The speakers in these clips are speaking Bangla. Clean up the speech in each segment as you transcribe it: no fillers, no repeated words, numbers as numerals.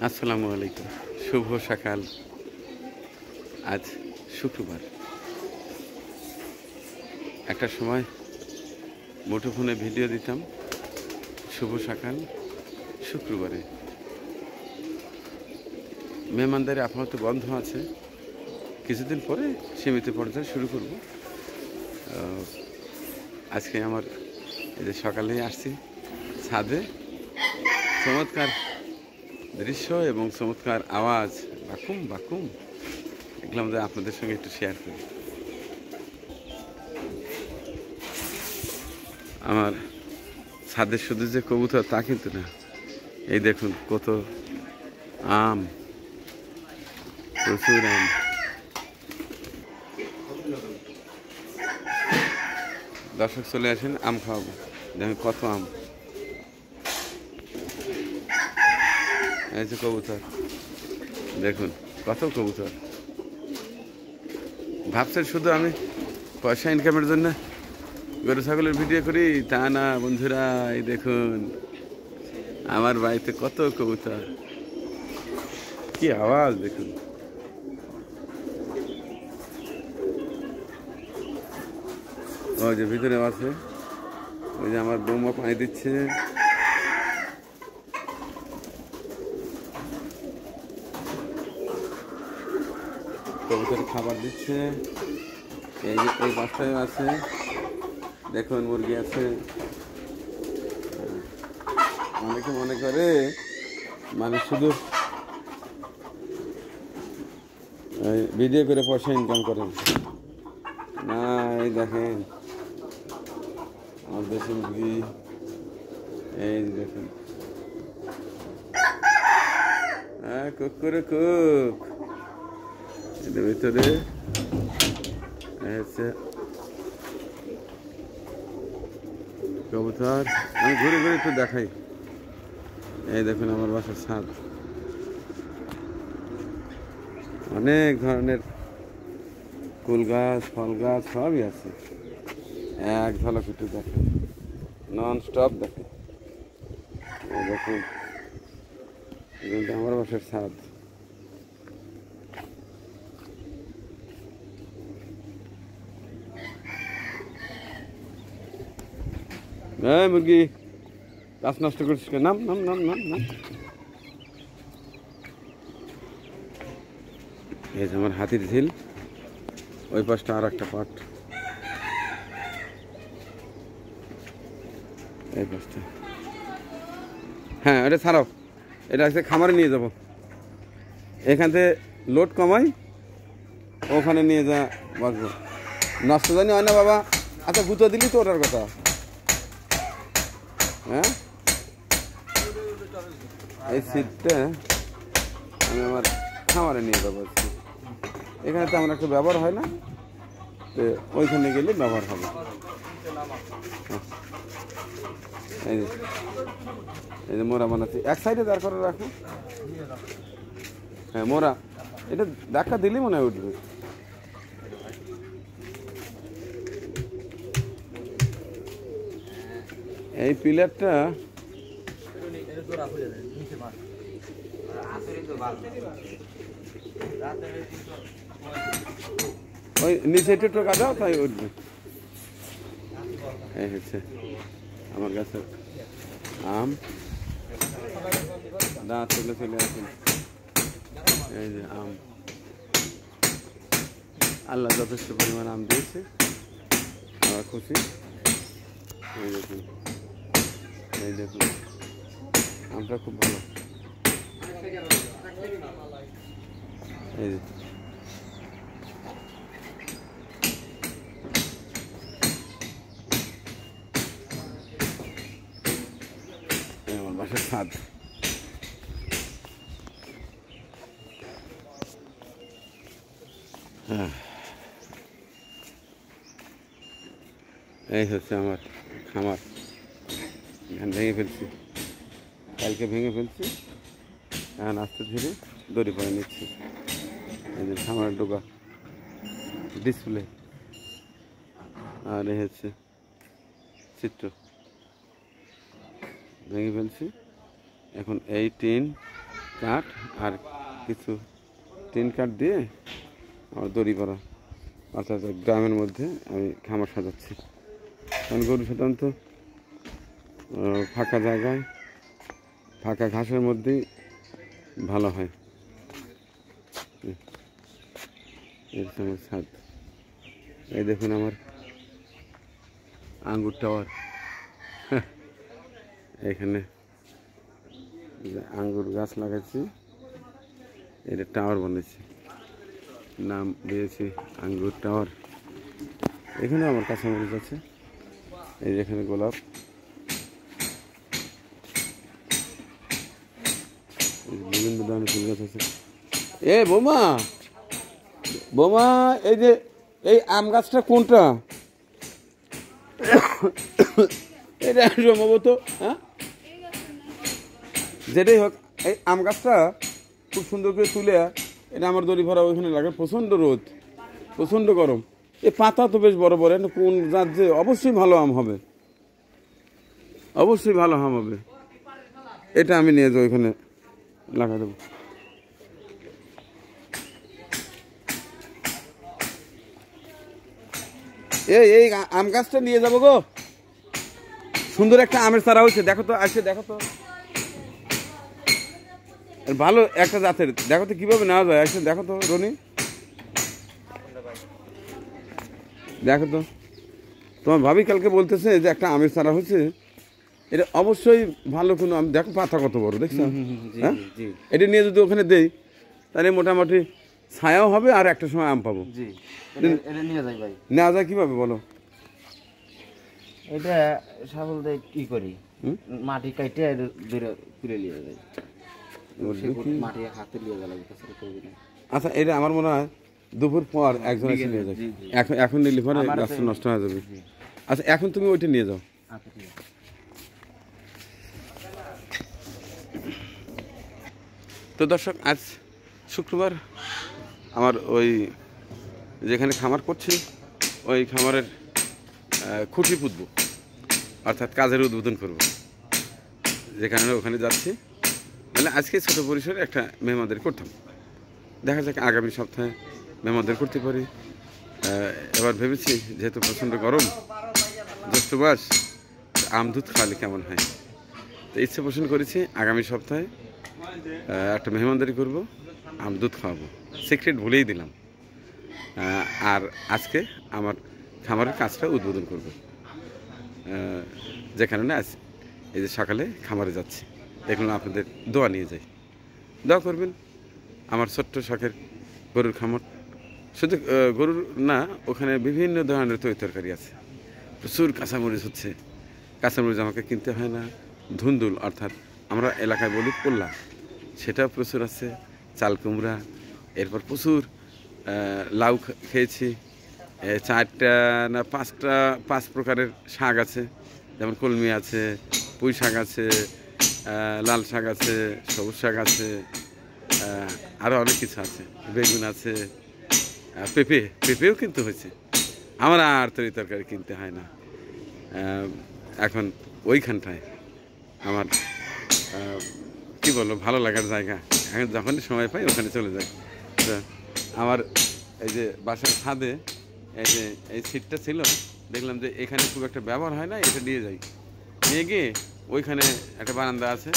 আসসালামু আলাইকুম, শুভ সকাল। আজ শুক্রবার। একটা সময় মুঠোফোনে ভিডিও দিতাম শুভ সকাল শুক্রবারে। মেহমানদারি আপাতত বন্ধ আছে, কিছুদিন পরে সীমিত পর্যায়ে শুরু করব। আজকে আমার এই যে সকালেই আসছি ছাদে, চমৎকার দৃশ্য এবং চমৎকার আওয়াজ, বাকুম বাকুম, এগুলো আমাদের আপনাদের সঙ্গে একটু শেয়ার করি। আমার ছাদের শুধু যে কবুতর তা কিন্তু না, এই দেখুন কত আম, প্রচুর আম। দর্শক চলে আসেন, আম খাওয়াবো। দেখুন কত আম। এই যে কবুতর, দেখুন কত কবুতর। ভাবছেন শুধু আমি পয়সা ইনকামের জন্য গরু ছাগলের ভিডিও করি, তা না বন্ধুরা। এই দেখুন আমার বাড়িতে কত কবুতর, কি আওয়াজ দেখুন। ওই যে ভিতরে আছে, ওই যে আমার বৌমা পানি দিচ্ছে। কবুতর খাবার দিচ্ছে। এই যে এই বাসায় আছে, দেখুন মুরগি আছে। অনেকে মনে করে মানে শুধু ভিডিও করে পয়সা ইনকাম করেন না। এই দেখেন আমার দেশি মুরগি, এই দেখুন কুক করে কুক। এর ভিতরে হচ্ছে কবুতর। আমি ঘুরে ঘুরে একটু দেখাই। এই দেখুন আমার বাসার ছাদ, অনেক ধরনের কুল গাছ, ফল গাছ সবই আছে। এক ঝলক একটু দেখে, নন স্টপ দেখে। এই দেখুন কিন্তু আমার বাসার ছাদ। এই মুরগি, গাছ নষ্ট করছিস কেন? নাম নাম নাম নাম নাম। এই যে আমার হাতির ঝিল, ওই পাশটা আর একটা পাট, এই পাশটা। হ্যাঁ এটা ছাড়াও, এটা আজকে খামারে নিয়ে যাব। এখান থেকে লোড কমাই, ওখানে নিয়ে যা বাঁচবো। নষ্ট জানি হয় না বাবা। আচ্ছা গুঁতো দিলি তো ওটার কথা। হ্যাঁ এই সিটটা আমি আমার খামারে নিয়ে যাবো। এখানে তো আমার একটা ব্যবহার হয় না, তো ওইখানে গেলে ব্যবহার হবে। এই যে মোরা বানাচ্ছি, এক সাইডে দাঁড় করে রাখো। হ্যাঁ মোরা, এটা ধাক্কা দিলেই মনে হয় উঠবে। এই পিলারটা ওই নিচে একটু টোকা দাও, তাই উঠবে। এই হচ্ছে আমার গাছের আম, দাঁত চলে চলে আসেন। এই যে আম, আল্লাহ যথেষ্ট পরিমাণ আম দিয়েছে, আমরা খুশি। এই দেখুন, এই দেখুন আমটা খুব ভালো। এই যে আমার বাসার ছাদ। এই হচ্ছে আমার খামার। এখানে ভেঙে ফেলছি, কালকে ভেঙে ফেলছি, এখন আস্তে ধীরে দড়ি পরে নিচ্ছি। এই যে খামারের ডোকা ডিসপ্লে, আর এই হচ্ছে চিত্র। ভেঙে ফেলছি, এখন এই টিন কাঠ আর কিছু টিন কাঠ দিয়ে আমার দড়ি করা, অর্থাৎ গ্রামের মধ্যে আমি খামার সাজাচ্ছি। কারণ গরু সাধারণত ফাঁকা জায়গায় ফাঁকা ঘাসের মধ্যেই ভালো হয়। আমার ছাদ, এই দেখুন আমার আঙ্গুর টাওয়ার। এখানে আঙ্গুর গাছ লাগাচ্ছি, এটা টাওয়ার বানিয়েছি, নাম দিয়েছি আঙ্গুর টাওয়ার। এখানে আমার কাঁচামরিচ আছে, এই যেখানে গোলাপ, বিভিন্ন ধরনের ফুল গাছ আছে। এ বোমা, বোমা, এই যে এই আম গাছটা কোনটা? এটা সম্ভবত, হ্যাঁ যেটাই হোক, এই আম গাছটা খুব সুন্দর করে তুলে এটা আমার দড়ি ভরা ওইখানে লাগে। প্রচণ্ড রোদ, প্রচণ্ড গরম, এই পাতা তো বেশ বড় বড়, কোন জাত যে অবশ্যই ভালো আম হবে, অবশ্যই ভালো আম হবে। এটা আমি নিয়ে যাই ওইখানে লাগা দেবো। এই আম গাছটা নিয়ে যাবো গো, সুন্দর একটা আমের চারা হয়েছে, দেখো তো, আসে দেখো তো, ভালো একটা জাতের, দেখো তো কিভাবে নেওয়া যায়, আসে দেখো তো রনি, দেখো তো। তোমার ভাবি কালকে বলতেছে যে একটা আমের চারা হয়েছে, এটা অবশ্যই ভালো কোনো আম। দেখো পাতা কত বড়, দেখছো? হ্যাঁ, এটা নিয়ে যদি ওখানে দেই তাহলে মোটামুটি ছায়াও হবে আর একটা সময় আম পাবো। নেওয়া যায় কিভাবে বলো? এটা সাবল দিয়ে কি করি, মাটি কাটে দূরে তুলে নিয়ে যায়, মাটি হাতে নিয়ে গেল। আচ্ছা, এটা আমার মনে হয় দুপুর পর একজন এসে নিয়ে যায়। এখন নিলে পরে গাছটা নষ্ট হয়ে যাবে। আচ্ছা, এখন তুমি ওইটা নিয়ে যাও। তো দর্শক, আজ শুক্রবার আমার ওই যেখানে খামার করছি ওই খামারের খুঁটি পুঁতব, অর্থাৎ কাজের উদ্বোধন করব। যে কারণে ওখানে যাচ্ছি, মানে আজকে ছোটো পরিসরে একটা মেহমানদারি করতাম, দেখা যাক আগামী সপ্তাহে মেহমানদারি করতে পারি। এবার ভেবেছি যেহেতু প্রচণ্ড গরম, জ্যৈষ্ঠ মাস, আম দুধ খাওয়ালে কেমন হয়, তো ইচ্ছে পোষণ করেছি আগামী সপ্তাহে একটা মেহমানদারি করব, আম দুধ খাওয়াবো। সিক্রেট ভুলেই দিলাম। আর আজকে আমার খামারের কাজটা উদ্বোধন করব, যে কারণে আজ এই যে সকালে খামারে যাচ্ছি, দেখলাম আপনাদের দোয়া নিয়ে যাই, দোয়া করবেন। আমার ছোট্ট শখের গরুর খামার, শুধু গরুর না, ওখানে বিভিন্ন ধরনের তরকারি আছে, প্রচুর কাঁচামরিচ হচ্ছে। কাঁচামরিচ আমাকে কিনতে হয় না, ধুন্দুল অর্থাৎ আমরা এলাকায় বলি পোল্লা, সেটাও প্রচুর আছে, চাল কুমড়া, এরপর প্রচুর লাউ খেয়েছি, 4টা না 5 প্রকারের শাক আছে, যেমন কলমি আছে, পুঁই শাক আছে, লাল শাক আছে, সবুজ শাক আছে, আরও অনেক কিছু আছে, বেগুন আছে, পেঁপেও কিন্তু হয়েছে। আমার আর তরকারি কিনতে হয় না। এখন ওইখানটায় আমার কি বলবো, ভালো লাগার জায়গা। এখন যখনই সময় পাই ওখানে চলে যাই। তো আমার এই যে বাসার ছাদে এই যে এই সিটটা ছিল, দেখলাম যে এখানে খুব একটা ব্যবহার হয় না, এটা নিয়ে যাই, নিয়ে গিয়ে ওইখানে একটা বারান্দা আছে,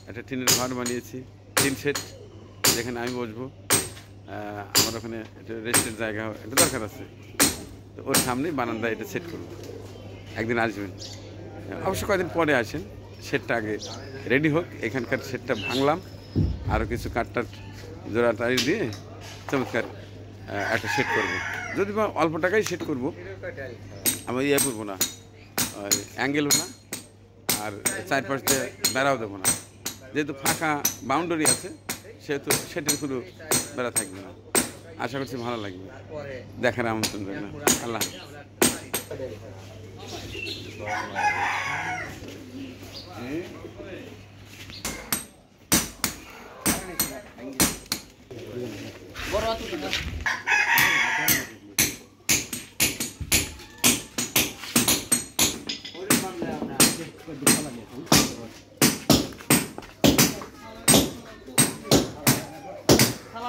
একটা টিনের ঘর বানিয়েছি, টিন সেট, যেখানে আমি বসবো। আমার ওখানে একটা রেস্টের জায়গা একটা দরকার আছে, তো ওর সামনেই বারান্দা এটা সেট করবো। একদিন আসবেন, অবশ্য কয়েকদিন পরে আসেন, সেটটা আগে রেডি হোক। এখানকার সেটটা ভাঙলাম, আরও কিছু কাঠটার জোড়া টাড়ি দিয়ে চমৎকার একটা সেট করবো। যদি বা অল্প টাকায় সেট করবো, আমি ইয়ে করবো না, অ্যাঙ্গেলও না, আর চারপাশ দিয়ে বেড়াও দেবো না। যেহেতু ফাঁকা বাউন্ডারি আছে, সেহেতু সেটের কোনো বেড়া থাকবে না। আশা করছি ভালো লাগবে, দেখার আমন্ত্রণ রইল। আল্লাহ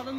বাদাম